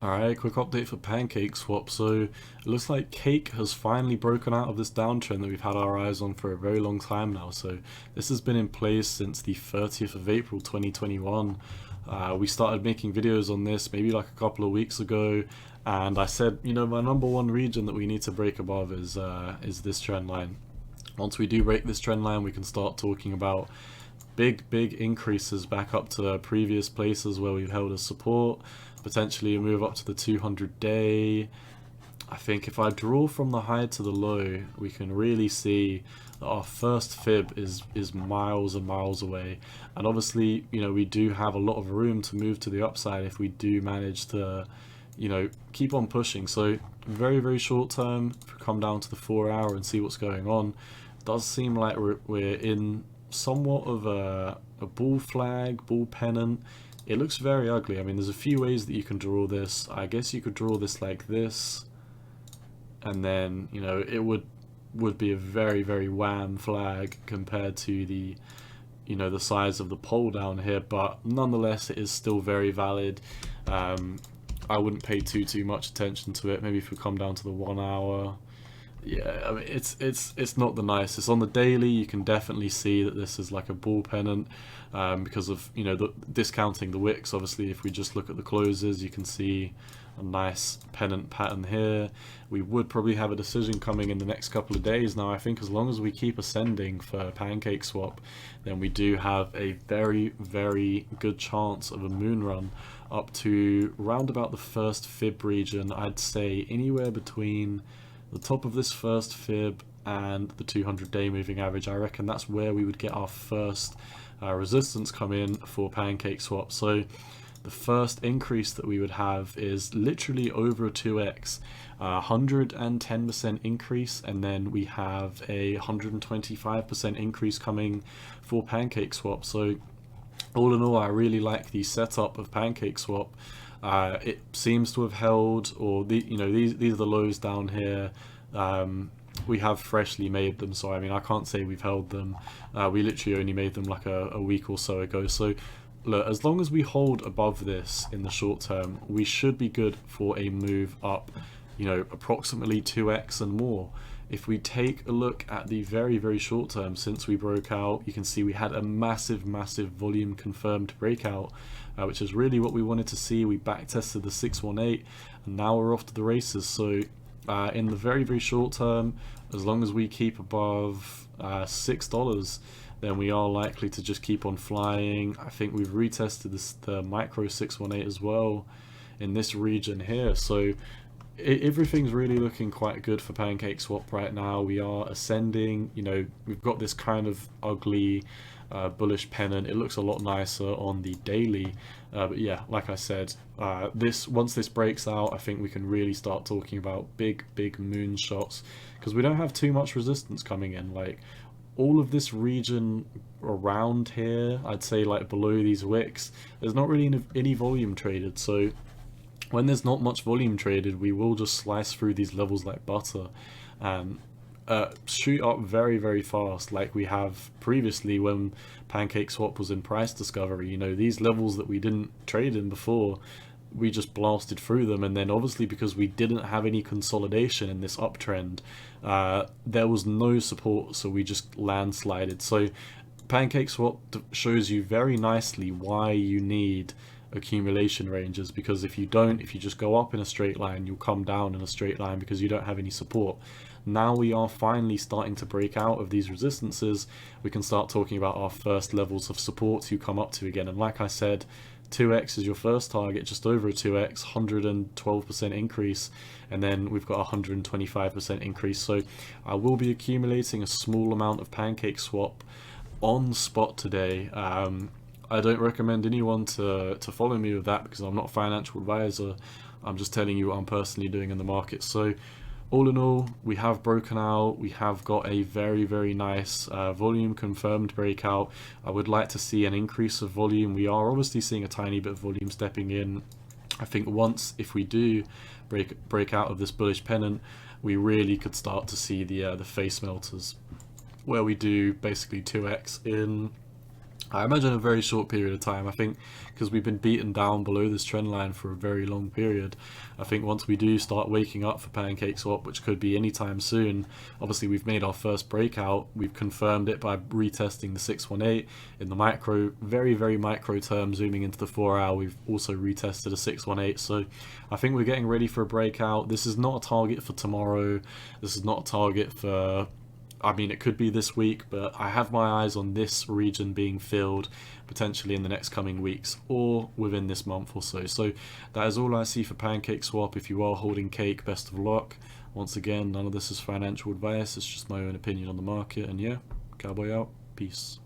Alright, quick update for Pancakeswap. So it looks like Cake has finally broken out of this downtrend that we've had our eyes on for a very long time now. So this has been in place since the 30th of April 2021. We started making videos on this maybe like a couple of weeks ago, and I said, you know, my number one region that we need to break above is this trend line. Once we do break this trend line, we can start talking about big increases back up to previous places where we've held as support, potentially move up to the 200-day. I think if I draw from the high to the low, we can really see that our first fib is miles and miles away. And obviously, you know, we do have a lot of room to move to the upside if we do manage to, you know, keep on pushing. So very short term, if we come down to the 4 hour and see what's going on, it does seem like we're in somewhat of a bull flag, bull pennant. It looks very ugly. I mean, there's a few ways that you can draw this. I guess you could draw this like this, and then, you know, it would be a very wham flag compared to the, you know, the size of the pole down here, but nonetheless it is still very valid. I wouldn't pay too much attention to it. Maybe if we come down to the 1 hour, yeah, I mean, it's not the nicest. On the daily, you can definitely see that this is like a bull pennant, because of, you know, discounting the wicks. Obviously, if we just look at the closes, you can see a nice pennant pattern here. We would probably have a decision coming in the next couple of days. Now, I think as long as we keep ascending for Pancakeswap, then we do have a very good chance of a moon run up to round about the first fib region. I'd say anywhere between the top of this first fib and the 200-day moving average. I reckon that's where we would get our first resistance come in for Pancakeswap. So the first increase that we would have is literally over a 2x, 110% increase, and then we have a 125% increase coming for Pancakeswap. So all in all, I really like the setup of Pancakeswap. It seems to have held, or you know, these are the lows down here. We have freshly made them, so I mean, I can't say we've held them. We literally only made them like a week or so ago. So look, as long as we hold above this in the short term, we should be good for a move up, you know, approximately 2x and more. If we take a look at the very short term since we broke out, you can see we had a massive volume confirmed breakout, which is really what we wanted to see. We back tested the 618, and now we're off to the races. So in the very short term, as long as we keep above $6, then we are likely to just keep on flying. I think we've retested the micro 618 as well in this region here. So everything's really looking quite good for Pancakeswap right now. We are ascending. You know, we've got this kind of ugly bullish pennant. It looks a lot nicer on the daily, but yeah, like I said, once this breaks out, I think we can really start talking about big moon shots, because we don't have too much resistance coming in. Like, all of this region around here, I'd say like below these wicks, there's not really any volume traded. So when there's not much volume traded, we will just slice through these levels like butter and shoot up very fast, like we have previously when Pancakeswap was in price discovery. You know, these levels that we didn't trade in before, we just blasted through them. And then obviously, because we didn't have any consolidation in this uptrend, there was no support, so we just landslided. So Pancakeswap shows you very nicely why you need accumulation ranges, because if you just go up in a straight line, you'll come down in a straight line because you don't have any support. Now we are finally starting to break out of these resistances. We can start talking about our first levels of support to come up to again. And like I said, 2x is your first target, just over a 2x, 112% increase, and then we've got a 125% increase. So I will be accumulating a small amount of Pancakeswap on spot today. I don't recommend anyone to follow me with that, because I'm not a financial advisor. I'm just telling you what I'm personally doing in the market. So all in all, we have broken out. We have got a very nice volume confirmed breakout. I would like to see an increase of volume. We are obviously seeing a tiny bit of volume stepping in. I think if we do break out of this bullish pennant, we really could start to see the face melters, where we do basically 2x in I imagine a very short period of time. I think because we've been beaten down below this trend line for a very long period. I think once we do start waking up for Pancakeswap, which could be anytime soon, obviously we've made our first breakout. We've confirmed it by retesting the 618 in the micro, very micro term, zooming into the 4 hour. We've also retested a 618. So I think we're getting ready for a breakout. This is not a target for tomorrow. This is not a target for, I mean, it could be this week, but I have my eyes on this region being filled potentially in the next coming weeks or within this month or so. So that is all I see for Pancakeswap. If you are holding cake, best of luck. Once again, none of this is financial advice. It's just my own opinion on the market. And yeah, cowboy out. Peace.